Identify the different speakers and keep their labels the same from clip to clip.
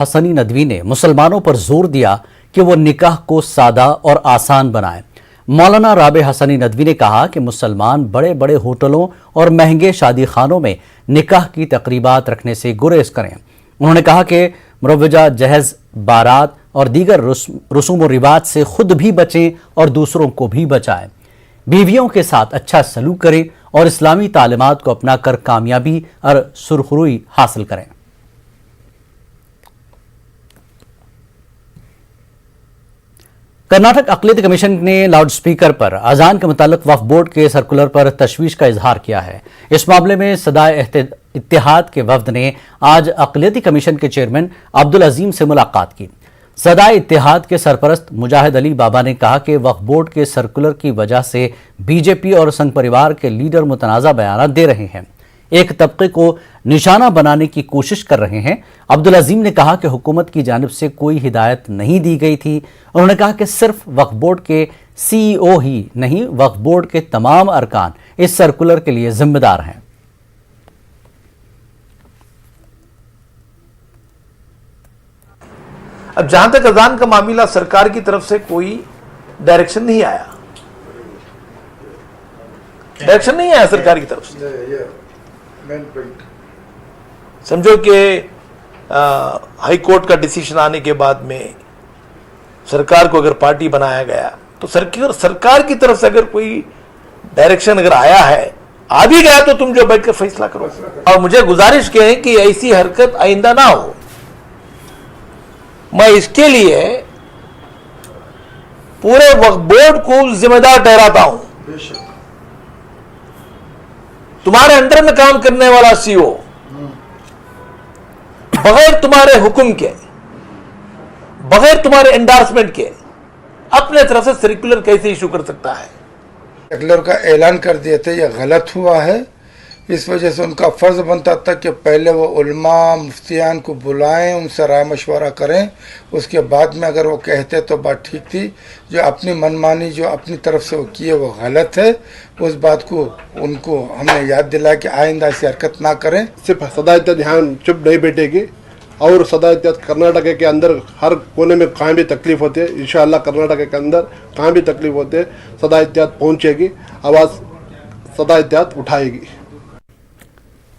Speaker 1: हसनी नदवी ने मुसलमानों पर जोर दिया कि वो निकाह को सादा और आसान बनाएं। मौलाना राबे हसनी नदवी ने कहा कि मुसलमान बड़े बड़े होटलों और महंगे शादी खानों में निकाह की तकरीबात रखने से गुरेज करें। उन्होंने कहा कि मुरव्वजा जहेज, बारात और दीगर रसूम व रिवाज से खुद भी बचें और दूसरों को भी बचाएं। बीवियों के साथ अच्छा सलूक करें और इस्लामी तालीमात को अपनाकर कामयाबी और सुरखरुई हासिल करें। कर्नाटक अक़लियती कमीशन ने लाउडस्पीकर पर अजान के मुतालिक वक्फ बोर्ड के सर्कुलर पर तशवीश का इजहार किया है। इस मामले में सदाए इत्तेहाद के वफद ने आज अक़लियती कमीशन के चेयरमैन अब्दुल अजीम से मुलाकात की। सदाए इत्तेहाद के सरपरस्त मुजाहिद अली बाबा ने कहा कि वक्फ बोर्ड के सर्कुलर की वजह से बीजेपी और संघ परिवार के लीडर मुतनाज़ा बयान दे रहे हैं, एक तबके को निशाना बनाने की कोशिश कर रहे हैं। अब्दुल अजीम ने कहा कि हुकूमत की जानिब से कोई हिदायत नहीं दी गई थी। उन्होंने कहा कि सिर्फ वक्फ बोर्ड के सीईओ ही नहीं, वक्फ बोर्ड के तमाम अरकान इस सर्कुलर के लिए जिम्मेदार हैं।
Speaker 2: अब जहां तक अजान का मामला, सरकार की तरफ से कोई डायरेक्शन नहीं आया, सरकार की तरफ से। समझो कि हाई कोर्ट का डिसीजन आने के बाद में सरकार को अगर पार्टी बनाया गया तो सरकार की तरफ से अगर कोई डायरेक्शन अगर आया है, आ भी गया, तो तुम जो बैठकर फैसला करो। और मुझे गुजारिश करें कि ऐसी हरकत आइंदा ना हो। मैं इसके लिए पूरे वक्फ बोर्ड को जिम्मेदार ठहराता हूं। तुम्हारे अंडर में काम करने वाला सीईओ बगैर तुम्हारे हुक्म के, बगैर तुम्हारे एंडोर्समेंट के अपने तरफ से सर्कुलर कैसे इशू कर सकता है?
Speaker 3: सर्कुलर का ऐलान कर दिए थे, यह गलत हुआ है। इस वजह से उनका फर्ज बनता था कि पहले वो उलमा मुफ्तियान को बुलाएं, उनसे राय मशवरा करें, उसके बाद में अगर वो कहते तो बात ठीक थी। जो अपनी मनमानी जो अपनी तरफ से वो किए वो गलत है। उस बात को उनको हमने याद दिलाया कि आइंदा ऐसी हरकत ना करें।
Speaker 4: सिर्फ सदायत ध्यान चुप नहीं बैठेगी और सदायत कर्नाटक के अंदर हर कोने में कहाँ भी तकलीफ होती है, इंशाअल्लाह कर्नाटक के अंदर कहाँ भी तकलीफ होती है सदायत पहुँचेगी, आवाज़ सदायत उठाएगी।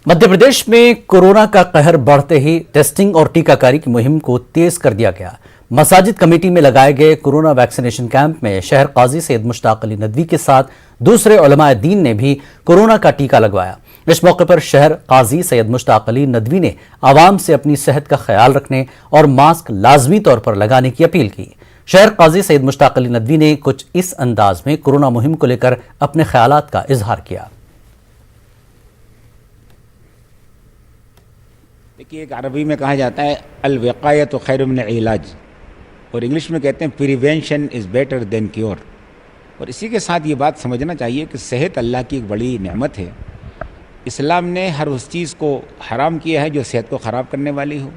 Speaker 1: मध्य प्रदेश में कोरोना का कहर बढ़ते ही टेस्टिंग और टीकाकारी की मुहिम को तेज कर दिया गया। मसाजिद कमेटी में लगाए गए कोरोना वैक्सीनेशन कैंप में शहर काजी सैयद मुश्ताक अली नदवी के साथ दूसरे उलमाए दीन ने भी कोरोना का टीका लगवाया। इस मौके पर शहर काजी सैयद मुश्ताक अली नदवी ने आवाम से अपनी सेहत का ख्याल रखने और मास्क लाजमी तौर पर लगाने की अपील की। शहर काजी सैयद मुश्ताक अली नदवी ने कुछ इस अंदाज में कोरोना मुहिम को लेकर अपने ख्यालात का इजहार किया।
Speaker 5: देखिए, एक अरबी में कहा जाता है अल-विक़ायतु खैरुम मिनल इलाज, और इंग्लिश में कहते हैं prevention is better than cure. और इसी के साथ ये बात समझना चाहिए कि सेहत अल्लाह की एक बड़ी नेमत है। इस्लाम ने हर उस चीज़ को हराम किया है जो सेहत को ख़राब करने वाली हो,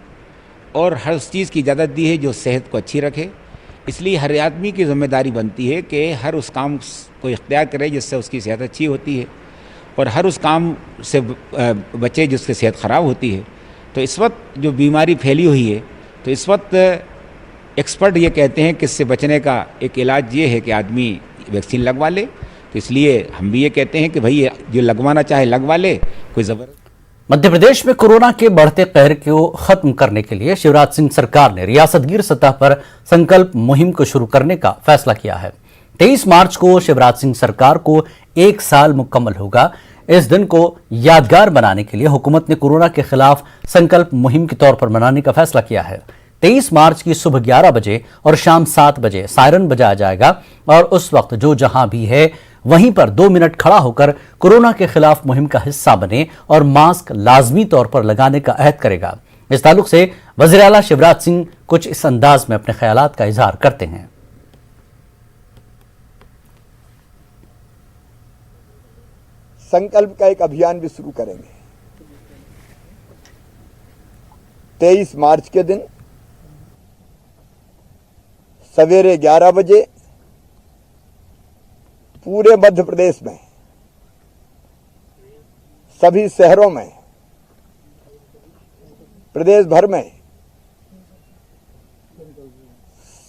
Speaker 5: और हर उस चीज़ की इजाज़त दी है जो सेहत को अच्छी रखे। इसलिए हर आदमी की ज़िम्मेदारी बनती है कि हर उस काम को इख्तियार करे जिससे उसकी सेहत अच्छी होती है, और हर उस काम से बचे जिससे सेहत ख़राब होती है। तो इस वक्त जो बीमारी फैली हुई है, तो इस वक्त एक्सपर्ट ये कहते हैं कि इससे बचने का एक इलाज ये है कि आदमी वैक्सीन लगवा ले। तो इसलिए हम भी ये कहते हैं कि भाई जो लगवाना चाहे लगवा ले, कोई ज़बरदस्ती।
Speaker 1: मध्य प्रदेश में कोरोना के बढ़ते कहर को खत्म करने के लिए शिवराज सिंह सरकार ने रियासतगीर सतह पर संकल्प मुहिम को शुरू करने का फैसला किया है। 23 मार्च को शिवराज सिंह सरकार को 1 साल मुकम्मल होगा। इस दिन को यादगार बनाने के लिए हुकूमत ने कोरोना के खिलाफ संकल्प मुहिम के तौर पर मनाने का फैसला किया है। 23 मार्च की सुबह 11 बजे और शाम 7 बजे सायरन बजाया जाएगा और उस वक्त जो जहां भी है वहीं पर 2 मिनट खड़ा होकर कोरोना के खिलाफ मुहिम का हिस्सा बने और मास्क लाजमी तौर पर लगाने का अहद करेगा। इस ताल्लुक से वज़ीर आला शिवराज सिंह कुछ इस अंदाज में अपने ख्यालात का इजहार करते हैं।
Speaker 6: संकल्प का एक अभियान भी शुरू करेंगे। 23 मार्च के दिन सवेरे 11 बजे पूरे मध्य प्रदेश में सभी शहरों में, प्रदेश भर में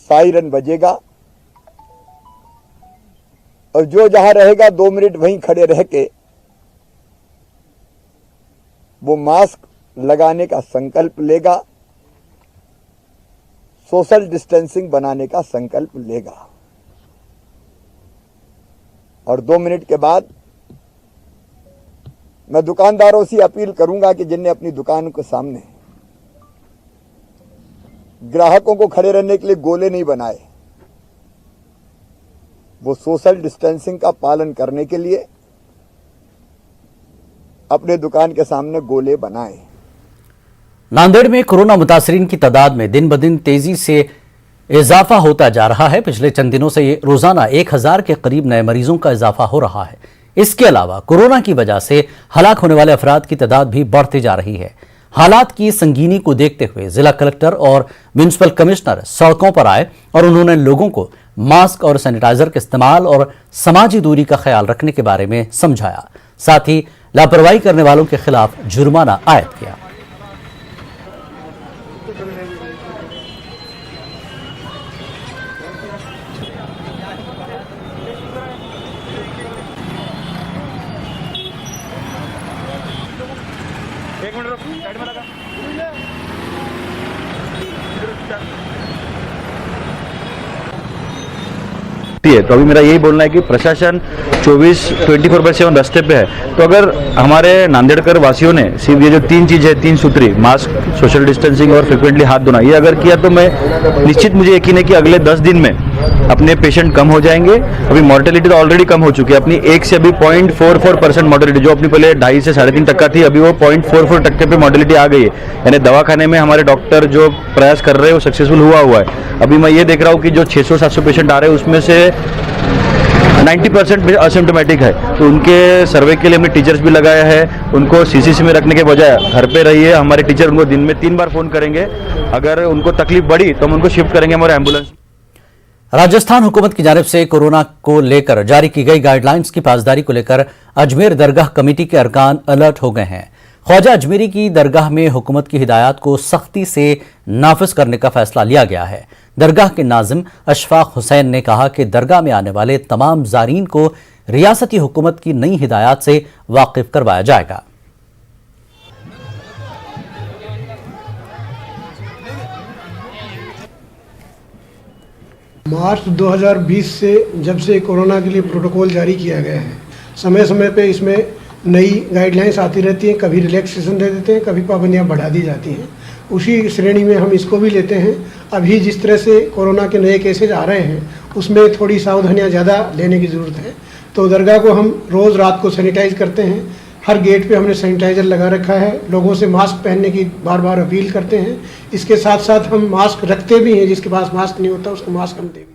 Speaker 6: सायरन बजेगा और जो जहां रहेगा 2 मिनट वहीं खड़े रह के वो मास्क लगाने का संकल्प लेगा, सोशल डिस्टेंसिंग बनाने का संकल्प लेगा और 2 मिनट के बाद मैं दुकानदारों से अपील करूंगा कि जिनने अपनी दुकान के सामने ग्राहकों को खड़े रहने के लिए गोले नहीं बनाए, वो सोशल डिस्टेंसिंग का पालन करने के लिए अपने दुकान के सामने गोले बनाएं।
Speaker 1: नांदेड़ में कोरोना मुतासरीन की तादाद में दिन ब दिन तेजी से इजाफा होता जा रहा है। पिछले चंद दिनों से ये रोजाना 1000 के करीब नए मरीजों का इजाफा हो रहा है। इसके अलावा कोरोना की वजह से हलाक होने वाले अफराद की तादाद भी बढ़ती जा रही है। हालात की संगीनी को देखते हुए जिला कलेक्टर और म्युनिसिपल कमिश्नर सड़कों पर आए और उन्होंने लोगों को मास्क और सैनिटाइजर के इस्तेमाल और समाजी दूरी का ख्याल रखने के बारे में समझाया। साथ ही लापरवाही करने वालों के खिलाफ जुर्माना आयद किया।
Speaker 7: है। तो अभी मेरा यही बोलना है कि प्रशासन 24/7 रास्ते पे है। तो अगर हमारे नांदेड़कर वासियों ने सिर्फ ये जो 3 चीज़ है, 3 सूत्री, मास्क, सोशल डिस्टेंसिंग और फ्रिक्वेंटली हाथ धोना, ये अगर किया तो मैं निश्चित, मुझे यकीन है कि अगले 10 दिन में अपने पेशेंट कम हो जाएंगे। अभी मॉर्टेलिटी तो ऑलरेडी कम हो चुकी है अपनी 1 से अभी 0.44% मॉर्टेलिटी, जो अपनी पहले 2.5 से 3.5% थी, अभी वो 0.44% पे मॉर्टेलिटी आ गई है। यानी दवाखाने में हमारे डॉक्टर जो प्रयास कर रहे हैं वो सक्सेसफुल हुआ है। अभी मैं ये देख रहा हूँ कि जो 600-700 पेशेंट आ रहे हैं उसमें से 90% असिम्टोमेटिक है। तो उनके सर्वे के लिए हमने टीचर्स भी लगाया है। उनको सीसीसी में रखने के बजाय घर पे रहिए, हमारे टीचर उनको दिन में 3 बार फोन करेंगे। अगर उनको तकलीफ बढ़ी तो हम उनको शिफ्ट करेंगे हमारे एम्बुलेंस।
Speaker 1: राजस्थान हुकूमत की जानिब से कोरोना को लेकर जारी की गई गाइडलाइंस की पासदारी को लेकर अजमेर दरगाह कमेटी के अरकान अलर्ट हो गए हैं। ख्वाजा अजमेरी की दरगाह में हुकूमत की हिदायत को सख्ती से नाफिज करने का फैसला लिया गया है। दरगाह के नाजिम अशफाक हुसैन ने कहा कि दरगाह में आने वाले तमाम ज़ारीन को रियासती हुकूमत की नई हिदायत से वाकिफ करवाया जाएगा।
Speaker 8: मार्च 2020 से जब से कोरोना के लिए प्रोटोकॉल जारी किया गया है, समय समय पे इसमें नई गाइडलाइंस आती रहती हैं। कभी रिलैक्सेशन दे देते हैं, कभी पाबंदियां बढ़ा दी जाती हैं। उसी श्रेणी में हम इसको भी लेते हैं। अभी जिस तरह से कोरोना के नए केसेज आ रहे हैं उसमें थोड़ी सावधानियां ज़्यादा लेने की ज़रूरत है। तो दरगाह को हम रोज़ रात को सैनिटाइज करते हैं। हर गेट पे हमने सैनिटाइज़र लगा रखा है। लोगों से मास्क पहनने की बार बार अपील करते हैं। इसके साथ साथ हम मास्क रखते भी हैं। जिसके पास मास्क नहीं होता उसको मास्क हम दे भी दें।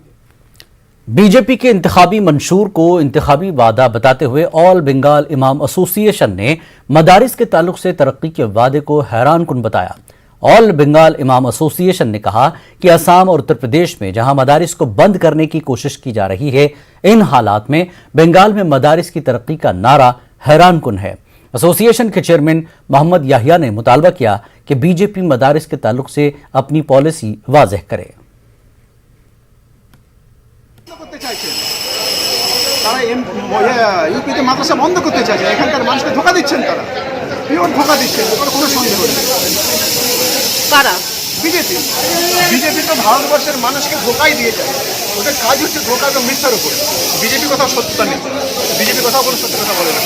Speaker 1: बीजेपी के इंतखाबी मंशूर को इंतखाबी वादा बताते हुए ऑल बंगाल इमाम एसोसिएशन ने मदारिस के ताल्लुक से तरक्की के वादे को हैरान कुन बताया। ऑल बंगाल इमाम एसोसिएशन ने कहा कि असम और उत्तर प्रदेश में जहां मदारिस को बंद करने की कोशिश की जा रही है, इन हालात में बंगाल में मदारिस की तरक्की का नारा हैरान कुन है। एसोसिएशन के चेयरमैन मोहम्मद याहिया ने मुतालबा किया कि बीजेपी मदारिस के ताल्लुक से अपनी पॉलिसी वाज़ेह करे।
Speaker 9: ইউপিতে মাদ্রাসা বন্ধ করতে চাইছে, এখানকার মানুষকে ধোঁকা দিচ্ছেন তারা, পিওর ধোঁকা দিচ্ছেন, এবার কোনো সন্দেহ নেই। কারা? বিজেপি। বিজেপি তো ভারতবর্ষের মানুষকে ধোঁকাই দিয়ে যায়। ওদের কাজ হচ্ছে ধোঁকা এবং মিথ্যার উপরে। বিজেপি কোথাও সত্যতা নেই, বিজেপি কোথাও কোনো সত্যি কথা বলে না।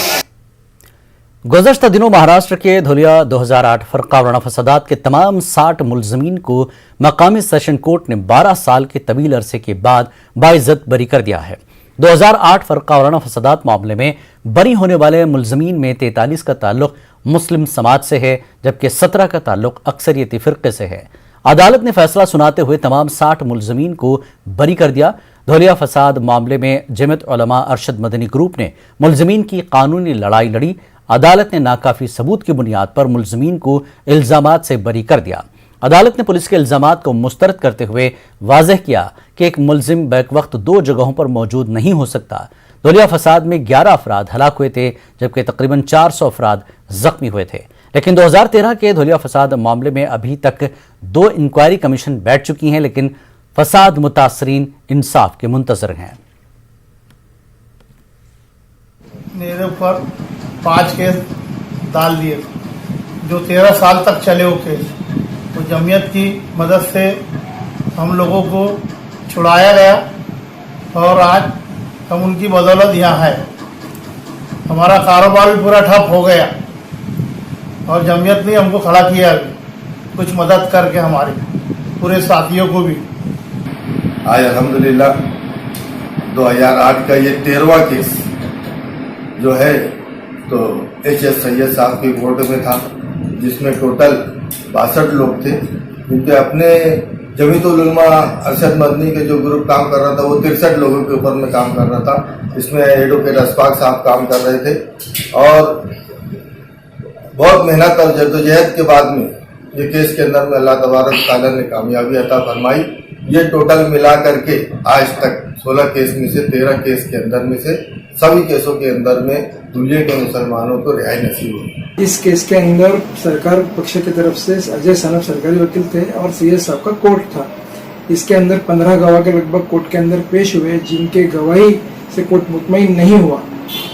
Speaker 1: गुज़श्ता दिनों महाराष्ट्र के धुलिया 2008 फरकावाना फसादात के तमाम 60 मुलजमीन को मकामी सेशन कोर्ट ने 12 साल के तवील अरसे के बाद बाइज्जत बरी कर दिया है। 2008 फरकावाना फसादात मामले में बरी होने वाले मुलजमीन में 43 का ताल्लुक मुस्लिम समाज से है, जबकि 17 का ताल्लुक अक्सरियती फ़िरक़े से है। अदालत ने फैसला सुनाते हुए तमाम 60 मुलजमीन को बरी कर दिया। धुलिया फसाद मामले में जमात उलमा अरशद मदनी ग्रुप ने मुलजमीन की कानूनी लड़ाई लड़ी। अदालत ने नाकाफी सबूत की बुनियाद पर मुलजमीन को इल्जामात से बरी कर दिया। अदालत ने पुलिस के इल्जामात को मुस्तरद करते हुए वाज़ेह किया कि एक मुलजिम बैक वक्त 2 जगहों पर मौजूद नहीं हो सकता। धुलिया फसाद में 11 अफराद हलाक हुए थे, जबकि तकरीबन 400 अफराद जख्मी हुए थे। लेकिन 2013 के धुलिया फसाद मामले में अभी तक 2 इंक्वायरी कमीशन बैठ चुकी हैं, लेकिन फसाद मुतासरीन इंसाफ के मुंतजर हैं।
Speaker 10: मेरे ऊपर 5 केस डाल दिए जो 13 साल तक चले वो केस। तो जमीयत की मदद से हम लोगों को छुड़ाया गया और आज हम उनकी बदौलत यहाँ है। हमारा कारोबार भी पूरा ठप हो गया और जमीयत ने हमको खड़ा किया कुछ मदद करके, हमारे पूरे साथियों को भी।
Speaker 11: आज अल्हम्दुलिल्लाह 2008 का ये 13वां केस जो है तो एच.एस. सैयद साहब के कोर्ट में था, जिसमें टोटल 62 लोग थे। क्योंकि अपने जमीयतुल उलमा अरशद मदनी के जो ग्रुप काम कर रहा था वो 63 लोगों के ऊपर में काम कर रहा था। इसमें एडवोकेट अशफाक साहब काम कर रहे थे और बहुत मेहनत और जद्दोजहद के बाद में ये केस के अंदर में अल्लाह तबारक तआला ने कामयाबी अता फरमाई। ये टोटल मिला करके आज तक 16 केस में से 13 केस के अंदर में से सभी केसों के अंदर में दुनिया के मुसलमानों को रिहाई नसीब हुई।
Speaker 8: इस केस के अंदर सरकार पक्ष की तरफ से अजय सनब सरकारी वकील थे और सैयद साहब का कोर्ट था। इसके अंदर 15 गवाह के लगभग कोर्ट के अंदर पेश हुए, जिनके गवाही से कोर्ट मुतमईन नहीं हुआ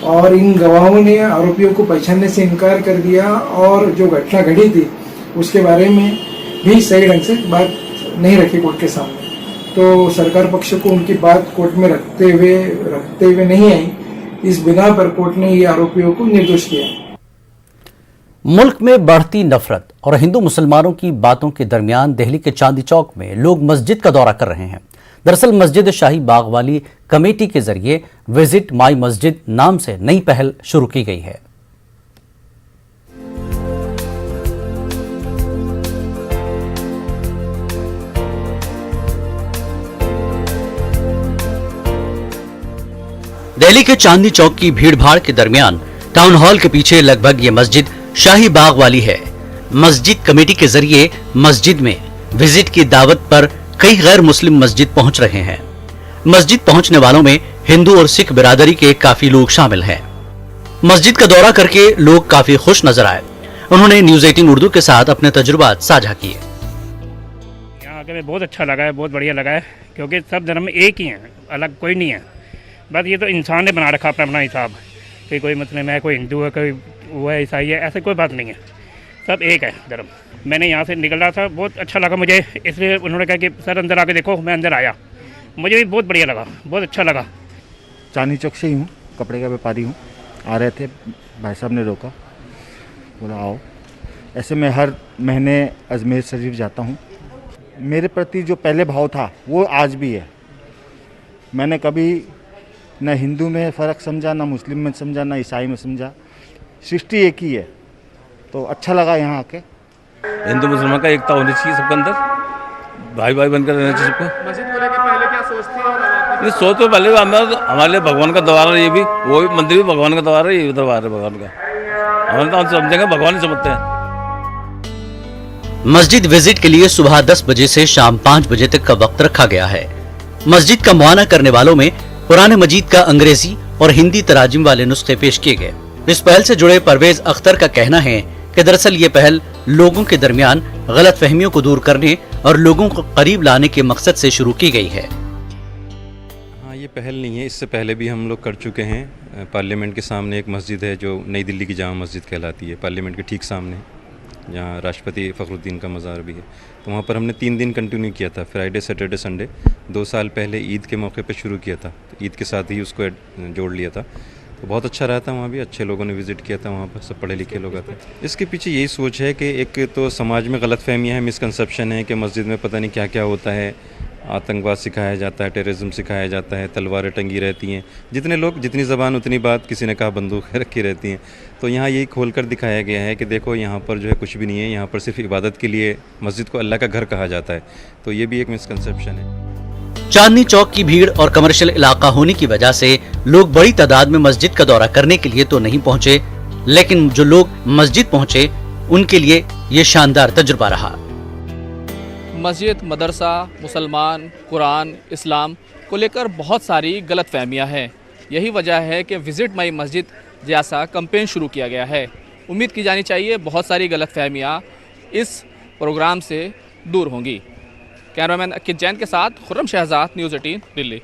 Speaker 8: और इन गवाहों ने आरोपियों को पहचानने से इनकार कर दिया और जो घटना घटी थी उसके बारे में भी सही ढंग से बात नहीं रखी कोर्ट के सामने। तो सरकार पक्ष को उनकी बात कोर्ट में रखते हुए नहीं आई। इस बिना पर कोर्ट ने ये आरोपियों को निर्दोष किया।
Speaker 1: मुल्क में बढ़ती नफरत और हिंदू मुसलमानों की बातों के दरमियान दिल्ली के चांदी चौक में लोग मस्जिद का दौरा कर रहे हैं। दरअसल मस्जिद शाही बाग वाली कमेटी के जरिए विजिट माई मस्जिद नाम से नई पहल शुरू की गई है। दिल्ली के चांदनी चौक की भीड़भाड़ के दरमियान टाउन हॉल के पीछे लगभग ये मस्जिद शाही बाग वाली है। मस्जिद कमेटी के जरिए मस्जिद में विजिट की दावत पर कई गैर मुस्लिम मस्जिद पहुंच रहे हैं। मस्जिद पहुंचने वालों में हिंदू और सिख बिरादरी के काफी लोग शामिल हैं। मस्जिद का दौरा करके लोग काफी खुश नजर आए। उन्होंने न्यूज 18 उर्दू के साथ अपने तजुर्बात साझा किए।
Speaker 12: यहाँ आके में बहुत अच्छा लगा है, बहुत बढ़िया लगा है, क्योंकि सब धर्म एक ही है, अलग कोई नहीं है। बस ये तो इंसान ने बना रखा अपना अपना हिसाब कि कोई मुस्लिम है, कोई हिंदू है, कोई वो है, ईसाई है, ऐसे कोई बात नहीं है, सब एक है धर्म। मैंने यहाँ से निकल रहा था, बहुत अच्छा लगा मुझे, इसलिए उन्होंने कहा कि सर अंदर आके देखो। मैं अंदर आया, मुझे भी बहुत बढ़िया लगा, बहुत अच्छा लगा।
Speaker 13: चांदनी चौक से ही हूँ, कपड़े का व्यापारी हूँ। आ रहे थे, भाई साहब ने रोका, बोला आओ। ऐसे मैं हर महीने अजमेर शरीफ जाता हूँ। मेरे प्रति जो पहले भाव था वो आज भी है। मैंने कभी न हिंदू में फ़र्क समझा, ना मुस्लिम में समझा, ना ईसाई में समझा। सृष्टि एक ही है, तो अच्छा लगा यहाँ आके।
Speaker 14: हिंदू मुसलमान का एकता होनी चाहिए सबके अंदर, भाई भाई बनकर रहना चाहिए सबको।
Speaker 9: मस्जिद को लेकर पहले क्या सोचती है?
Speaker 14: सोच तो पहले हमारे लिए भगवान का द्वार है, ये भी वो भी मंदिर भी भगवान का द्वार है, ये भी द्वार है भगवान का। हम तो समझेंगे भगवान ही समझते हैं।
Speaker 1: मस्जिद विजिट के लिए सुबह 10 बजे से शाम 5 बजे तक का वक्त रखा गया है। मस्जिद का मुआयना करने वालों में कुरान मजीद का अंग्रेजी और हिंदी तराजिम वाले नुस्खे पेश किए गए। इस पहल से जुड़े परवेज अख्तर का कहना है कि दरअसल ये पहल लोगों के दरमियान गलत फहमियों को दूर करने और लोगों को करीब लाने के मकसद से शुरू की गई है।
Speaker 15: हाँ, ये पहल नहीं है, इससे पहले भी हम लोग कर चुके हैं। पार्लियामेंट के सामने एक मस्जिद है जो नई दिल्ली की जामा मस्जिद कहलाती है, पार्लियामेंट के ठीक सामने, जहाँ राष्ट्रपति फ़खरुद्दीन का मज़ार भी है। तो वहाँ पर हमने 3 दिन कंटिन्यू किया था, फ्राइडे सैटरडे संडे। 2 साल पहले ईद के मौके पर शुरू किया था, तो ईद के साथ ही उसको जोड़ लिया था। तो बहुत अच्छा रहा था, वहाँ भी अच्छे लोगों ने विज़िट किया था, वहाँ पर सब पढ़े लिखे लोग आते। इसके पीछे यही सोच है कि एक तो समाज में गलतफहमियाँ हैं, मिसकंसेप्शन है कि मस्जिद में पता नहीं क्या क्या होता है, आतंकवाद सिखाया जाता है, टेररिज्म सिखाया जाता है, तलवारें टंगी रहती हैं। जितने लोग जितनी ज़बान उतनी बात, किसी ने कहा बंदूक रखी रहती हैं। तो यहाँ यही खोल कर दिखाया गया है कि देखो यहाँ पर जो है कुछ भी नहीं है, यहाँ पर सिर्फ इबादत के लिए मस्जिद को अल्लाह का घर कहा जाता है। तो ये भी एक मिसकंसेप्शन है।
Speaker 1: चांदनी चौक की भीड़ और कमर्शियल इलाका होने की वजह से लोग बड़ी तादाद में मस्जिद का दौरा करने के लिए तो नहीं पहुंचे, लेकिन जो लोग मस्जिद पहुंचे उनके लिए ये शानदार तजुर्बा रहा।
Speaker 16: मस्जिद, मदरसा, मुसलमान, कुरान, इस्लाम को लेकर बहुत सारी गलतफहमियां हैं। यही वजह है कि विज़िट माई मस्जिद जैसा कैंपेन शुरू किया गया है। उम्मीद की जानी चाहिए बहुत सारी गलतफहमियाँ इस प्रोग्राम से दूर होंगी। कैमरामैन अकित जैन के साथ खुर्रम शहजाद, न्यूज़ 18 दिल्ली।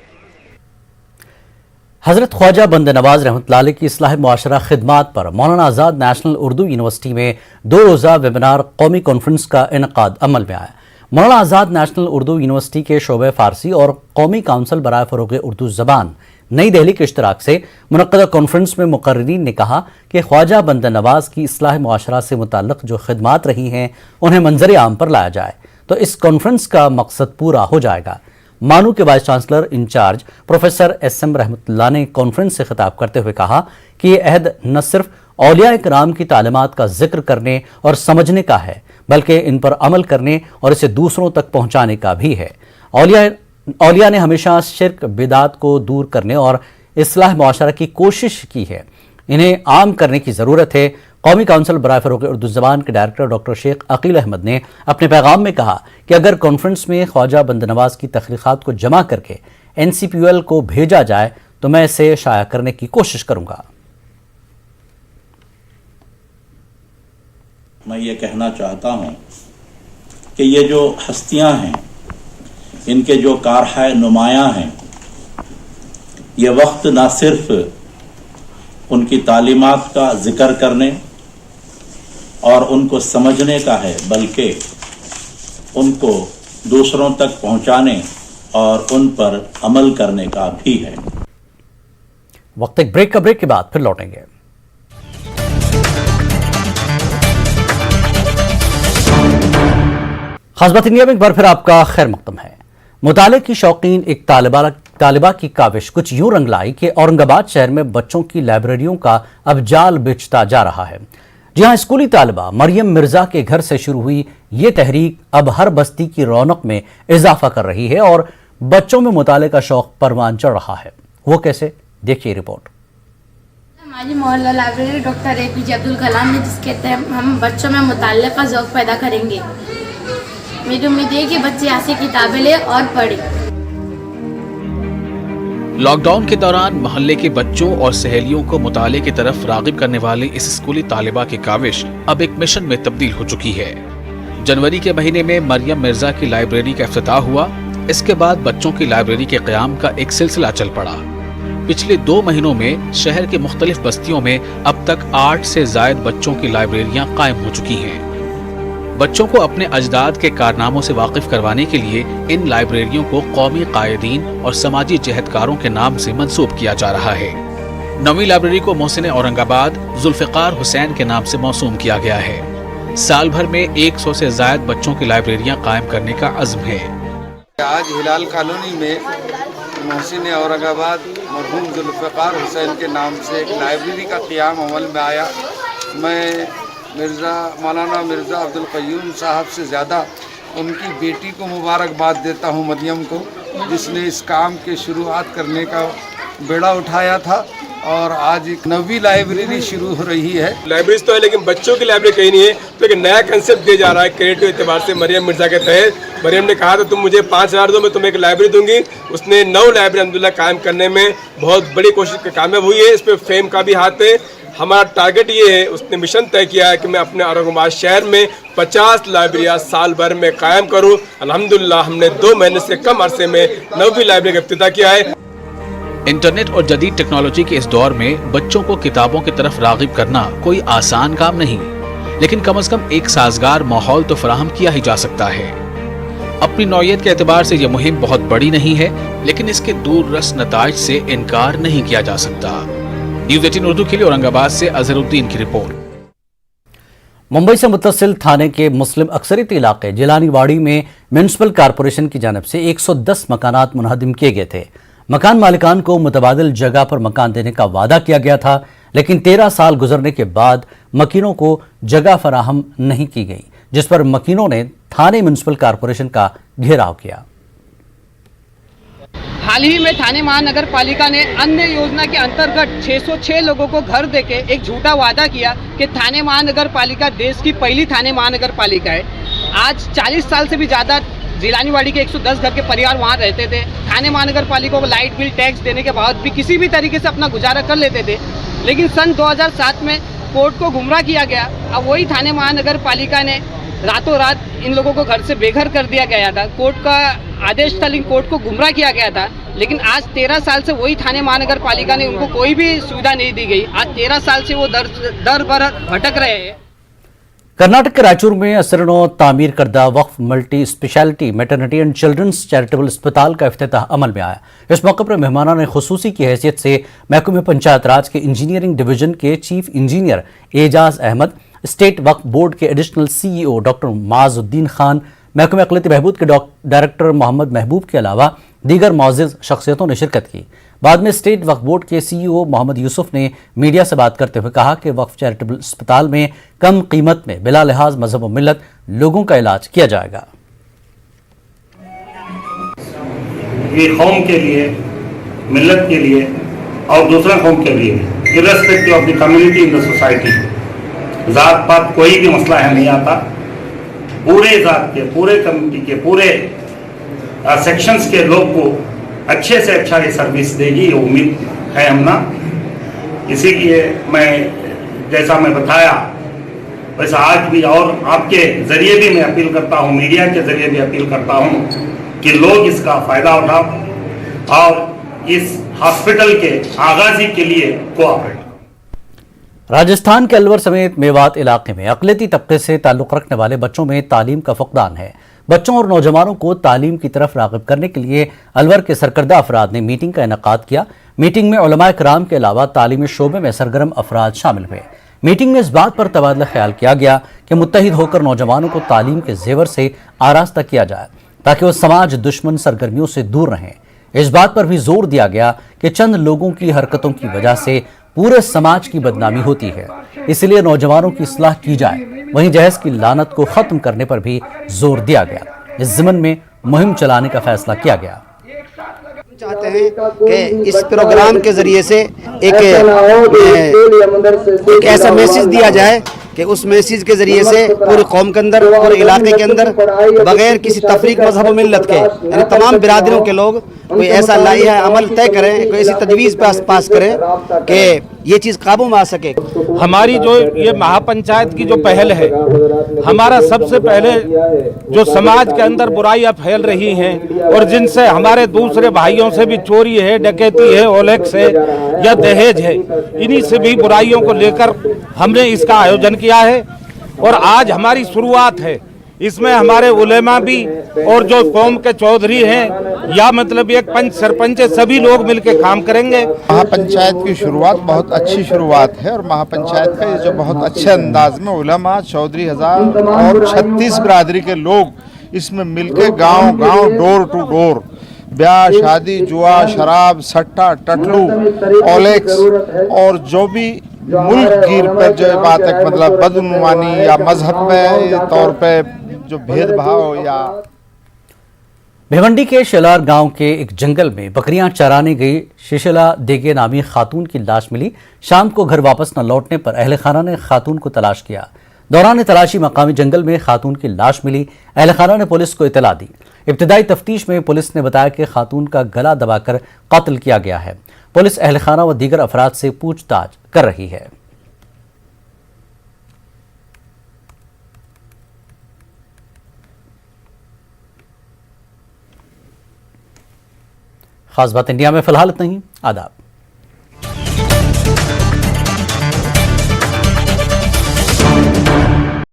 Speaker 1: हजरत ख्वाजा बंदे नवाज रहमतुल्लाह अलैह की इस्लाह मुआशरा खिदमात पर मौलाना आज़ाद नेशनल उर्दू यूनिवर्सिटी में 2 रोज़ा वेबिनार कौमी कॉन्फ्रेंस का इनकाद अमल में आया। मौलाना आज़ाद नेशनल उर्दू यूनिवर्सिटी के शोबे फ़ारसी और कौमी काउंसिल बराए फ़रोग़ उर्दू ज़बान नई दिल्ली के इश्तराक से मुनक़्क़दा कॉन्फ्रेंस में मुक़र्रिरीन ने कहा कि ख्वाजा बंदे नवाज की इस्लाह मुआशरा से मुतल्लिक़ जो खिदमात रही हैं उन्हें मंजर आम पर लाया जाए तो इस कॉन्फ्रेंस का मकसद पूरा हो जाएगा। मानू के vice chancellor incharge professor SM Rahmatullah ने कॉन्फ्रेंस से खिताब करते हुए कहा कि यह अहद न सिर्फ औलिया इकराम की तालीमात का जिक्र करने और समझने का है बल्कि इन पर अमल करने और इसे दूसरों तक पहुंचाने का भी है। औलिया ने हमेशा शिर्क बिदात को दूर करने और इस्लाह मुआशरा की कोशिश की है, इन्हें आम करने की ज़रूरत है। कौमी काउंसिल बराए फ़रोग़ उर्दू ज़बान के डायरेक्टर डॉक्टर शेख अकील अहमद ने अपने पैगाम में कहा कि अगर कॉन्फ्रेंस में ख्वाजा बंदे नवाज की तख्लीक़ात को जमा करके NCPUL को भेजा जाए तो मैं इसे शाया करने की कोशिश करूँगा।
Speaker 17: मैं ये कहना चाहता हूँ कि ये जो हस्तियाँ हैं, इनके जो कारहाय नुमायाँ हैं, ये वक्त ना सिर्फ उनकी तालीमात का जिक्र करने और उनको समझने का है बल्कि उनको दूसरों तक पहुंचाने और उन पर अमल करने का भी है।
Speaker 1: वक्त एक ब्रेक के बाद फिर लौटेंगे। खास बात इंडिया में एक बार फिर आपका खैर मकदम है। मुताले की शौकीन एक तालिबा की काविश कुछ यूं रंग लाई कि औरंगाबाद शहर में बच्चों की लाइब्रेरियों का अब जाल बिछता जा रहा है। जी हां, स्कूली तालिबा मरियम मिर्जा के घर से शुरू हुई ये तहरीक अब हर बस्ती की रौनक में इजाफा कर रही है और बच्चों में मुताले का शौक परवान चढ़ रहा है। वो कैसे, देखिए रिपोर्ट।
Speaker 18: हमारी मोहल्ला library doctor APJ Abdul Kalam ने जिसके तहत हम बच्चों में मुताले का ज़ौक़ पैदा करेंगे। मेरी उम्मीद है कि बच्चे ऐसी किताबें लें और पढ़ें।
Speaker 16: लॉकडाउन के दौरान मोहल्ले के बच्चों और सहेलियों को मुताले की तरफ रागिब करने वाले इस स्कूली तालिबा की काविश अब एक मिशन में तब्दील हो चुकी है। जनवरी के महीने में मरियम मिर्जा की लाइब्रेरी का इफ्तिताह हुआ। इसके बाद बच्चों की लाइब्रेरी के क़याम का एक सिलसिला चल पड़ा। पिछले 2 महीनों में शहर के मुख्तलिफ बस्तियों में अब तक 8 से ज़ायद बच्चों की लाइब्रेरियां कायम हो चुकी हैं। बच्चों को अपने अजदाद के कारनामों से वाकिफ करवाने के लिए इन लाइब्रेरियों को कौमी कायदीन और समाजी जहदकारों के नाम से मंसूब किया जा रहा है। नवी लाइब्रेरी को मोहसिन औरंगाबाद जुल्फ़िकार हुसैन के नाम से मौसूम किया गया है। साल भर में 100 से ज़ायद बच्चों की लाइब्रेरियां कायम करने का अज़्म है।
Speaker 19: आज हिलाल कॉलोनी में मोहसिन औरंगाबाद मरहूम जुल्फ़िकार हुसैन के नाम से एक लाइब्रेरी का क़याम अमल में आया। मैं मौलाना मिर्ज़ा अब्दुल क़य्यूम साहब से ज़्यादा उनकी बेटी को मुबारकबाद देता हूँ, मरियम को, जिसने इस काम के शुरुआत करने का बेड़ा उठाया था और आज एक नवी लाइब्रेरी शुरू हो रही है।
Speaker 20: लाइब्रेरी तो है लेकिन बच्चों की लाइब्रेरी कहीं नहीं है, तो एक नया कंसेप्ट दिया जा रहा है क्रिएटिव एतबार से। मरियम मिर्जा के तहत मरियम ने कहा था तुम मुझे 5,000 दो, मैं तुम्हें एक लाइब्रेरी दूंगी। उसने 9 लाइब्रेरी अल्हम्दुलिल्लाह कायम करने में बहुत बड़ी कोशिश कामयाब हुई है। इस पर फेम का भी हाथ है। हमारा टारगेट ये है, उसने मिशन तय किया है कि मैं अपने औरंगाबाद शहर में 50 लाइब्रेरियाँ साल भर में कायम करूँ। अल्हम्दुलिल्लाह हमने 2 महीने से कम अरसे में नवी लाइब्रेरी का इफ्तिताह किया है।
Speaker 16: इंटरनेट और जदीद टेक्नोलॉजी के इस दौर में बच्चों को किताबों की तरफ रागिब करना कोई आसान काम नहीं, लेकिन कम से कम एक साजगार माहौल तो फराहम किया ही जा सकता है। अपनी नौयत के एतबार से यह मुहिम बहुत बड़ी नहीं है, लेकिन इसके दूररस नताइज से इनकार नहीं किया जा सकता। न्यूज़ 18 उर्दू के लिए औरंगाबाद से अजहरुद्दीन की रिपोर्ट।
Speaker 1: मुंबई से मुत्तसिल थाने के मुस्लिम अक्सरियती इलाके जिलानीवाड़ी में म्यूनिसिपल कॉरपोरेशन की जानब से 110 मकानात मुनहदिम किए गए थे। मकान मालिकान को मुतबादिल जगह पर मकान देने का वादा किया गया था, लेकिन 13 साल गुजरने के बाद मकीनों को जगह फराहम नहीं की गई, जिस पर मकीनों ने थाने म्यूनिसिपल कॉरपोरेशन का घेराव किया।
Speaker 21: हाल ही में थाने महानगर पालिका ने अन्य योजना के अंतर्गत 606 लोगों को घर देके एक झूठा वादा किया कि थाने महानगर पालिका देश की पहली थाने महानगर पालिका है। आज 40 साल से भी ज़्यादा जिलानीवाड़ी के 110 घर के परिवार वहाँ रहते थे। थाने महानगर पालिका को लाइट बिल टैक्स देने के बाद भी किसी भी तरीके से अपना गुजारा कर लेते थे, लेकिन सन 2007 में कोर्ट को गुमराह किया गया। अब वही थाने महानगर पालिका ने रातों रात इन लोगों को घर से बेघर कर दिया गया था। कोर्ट का आदेश था, लेकिन कोर्ट को गुमराह किया गया था। लेकिन आज 13 साल से वही थाने महानगर पालिका ने उनको कोई भी सुविधा नहीं दी गई। आज 13 साल से वो दर पर भटक रहे हैं।
Speaker 1: कर्नाटक के रायचूर में असरनो तामीर करदा वक्फ multi speciality maternity and childrens charitable अस्पताल का इफ्तिताह अमल में आया। इस मौके पर मेहमानों ने खुसूसी की हैसियत से महकमे पंचायत राज के इंजीनियरिंग डिवीजन के chief engineer Ejaz Ahmad, state Waqf board के additional CEO doctor Majuddin Khan, महकमे अक़लियती बहबूद के डायरेक्टर मोहम्मद महबूब के अलावा दीगर मुअज़्ज़िज़ शख्सियतों ने शिरकत की। बाद में स्टेट वक्फ बोर्ड के CEO मोहम्मद यूसुफ ने मीडिया से बात करते हुए कहा कि वक्फ चैरिटेबल अस्पताल में कम कीमत में बिला लिहाज मजहब व मिल्लत लोगों का इलाज किया जाएगा।
Speaker 2: ये कौम के लिए, मिल्लत के लिए और दूसरा कौम के लिए, irrespective of the community in the society, जात पात कोई भी मसला है नहीं आता। पूरे जात के, पूरे कम्युनिटी के, पूरे सेक्शंस के लोग को अच्छे से अच्छा ये सर्विस देगी, ये उम्मीद है हमना। इसीलिए मैं जैसा मैं बताया वैसा आज भी और आपके ज़रिए भी मैं अपील करता हूँ, मीडिया के ज़रिए भी अपील करता हूँ कि लोग इसका फ़ायदा उठाओ और इस हॉस्पिटल के आगाज़ी के लिए कोऑपरेट।
Speaker 1: राजस्थान के अलवर समेत मेवात इलाके में अक़लियती तबके से ताल्लुक़ रखने वाले बच्चों में तालीम का फुक़दान है। बच्चों और नौजवानों को तालीम की तरफ राग़िब करने के लिए अलवर के सरकर्दा अफराद ने मीटिंग का इनेकाद किया। मीटिंग में उलमा कराम के अलावा तालीमी शोबे में सरगर्म अफराद शामिल हुए। मीटिंग में इस बात पर तबादला ख्याल किया गया कि मुत्तहिद होकर नौजवानों को तालीम के जेवर से आरास्ता किया जाए ताकि वो समाज दुश्मन सरगर्मियों से दूर रहें। इस बात पर भी जोर दिया गया कि चंद लोगों की हरकतों की वजह से पूरे समाज की बदनामी होती है, इसलिए नौजवानों की इस्लाह की जाए। वहीं जहेज की लानत को खत्म करने पर भी जोर दिया गया। इस ज़िमन में मुहिम चलाने का फैसला किया गया।
Speaker 22: चाहते हैं कि इस प्रोग्राम के जरिए से एक ऐसा मैसेज दिया जाए कि उस मैसेज के जरिए से पूरे कौम के अंदर, पूरे इलाके के अंदर बगैर किसी तफरीक मजहब मिल्लत के, यानी तमाम बिरादरियों के लोग कोई ऐसा लाइहा अमल तय करें, कोई ऐसी तजवीज़ पास करें कि ये चीज़ काबू में आ सके।
Speaker 23: हमारी जो ये महापंचायत की जो पहल है, हमारा सबसे पहले जो समाज के अंदर बुराइयां फैल रही हैं और जिनसे हमारे दूसरे भाइयों से भी चोरी है, डकैती है, ओलेक्स है या दहेज है, इन्हीं से भी बुराइयों को लेकर हमने इसका आयोजन किया है। और आज हमारी शुरुआत है, इसमें हमारे उलेमा भी और जो कौम के चौधरी हैं या मतलब एक पंच सरपंच सभी लोग मिलकर काम करेंगे।
Speaker 24: महापंचायत की शुरुआत बहुत अच्छी शुरुआत है और महापंचायत का ये जो बहुत अच्छे अंदाज में उलेमा, चौधरी हज़ार और 36 बिरादरी के लोग इसमें मिलकर गांव-गांव, डोर टू डोर ब्याह, शादी, जुआ, शराब, सट्टा, टटलू, ओलेक्स और जो भी मुल्क गिर पर जो बात है मतलब बदनुमानी या मजहब में तौर पे जो भेदभाव या
Speaker 1: भिवंडी के शेलार गांव के एक जंगल में बकरियां चराने गई शिशिला देगे नामी खातून की लाश मिली। शाम को घर वापस न लौटने पर अहले खाना ने खातून को तलाश किया। दौरान तलाशी मकामी जंगल में खातून की लाश मिली। अहले खाना ने पुलिस को इतला दी। इब्तिदाई तफ्तीश में पुलिस ने बताया कि खातून का गला दबाकर कत्ल किया गया है। पुलिस अहले खाना व दीगर अफराद से पूछताछ कर रही है। खास बात इंडिया में फिलहाल इतना ही। आदाब।